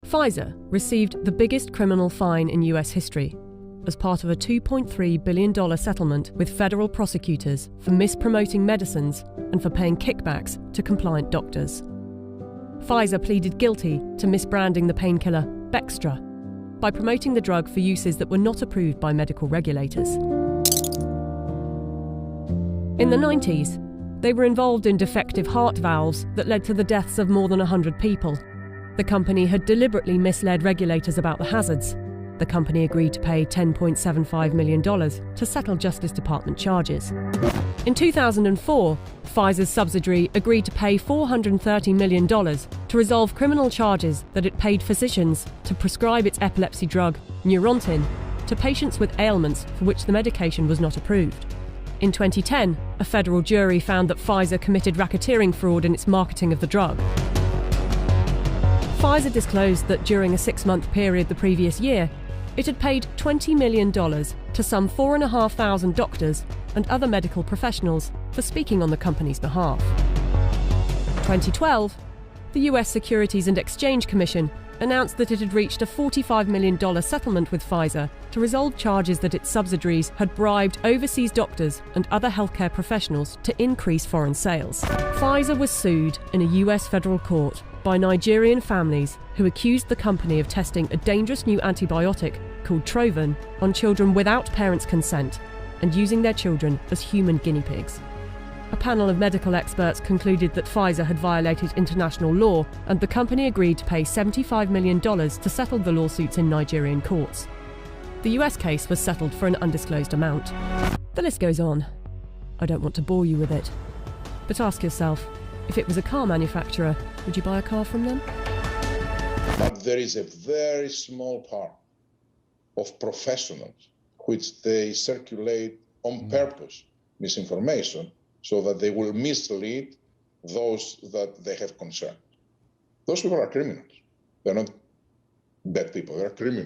Pfizer received the biggest criminal fine in US history as part of a $2.3 billion settlement with federal prosecutors for mispromoting medicines and for paying kickbacks to compliant doctors. Pfizer pleaded guilty to misbranding the painkiller Bextra by promoting the drug for uses that were not approved by medical regulators. In the 90s, they were involved in defective heart valves that led to the deaths of more than 100 people. The company had deliberately misled regulators about the hazards. The company agreed to pay $10.75 million to settle Justice Department charges. In 2004, Pfizer's subsidiary agreed to pay $430 million to resolve criminal charges that it paid physicians to prescribe its epilepsy drug, Neurontin, to patients with ailments for which the medication was not approved. In 2010, a federal jury found that Pfizer committed racketeering fraud in its marketing of the drug. Pfizer disclosed that during a 6-month period the previous year, it had paid $20 million to some 4,500 doctors and other medical professionals for speaking on the company's behalf. In 2012, the US Securities and Exchange Commission announced that it had reached a $45 million settlement with Pfizer to resolve charges that its subsidiaries had bribed overseas doctors and other healthcare professionals to increase foreign sales. Pfizer was sued in a US federal court by Nigerian families who accused the company of testing a dangerous new antibiotic called Trovan on children without parents' consent and using their children as human guinea pigs. A panel of medical experts concluded that Pfizer had violated international law, and the company agreed to pay $75 million to settle the lawsuits in Nigerian courts. The US case was settled for an undisclosed amount. The list goes on. I don't want to bore you with it. But ask yourself, if it was a car manufacturer, would you buy a car from them? But there is a very small part of professionals which they circulate on purpose misinformation so that they will mislead those that they have concern. Those people are criminals. They're not bad people, they're criminals.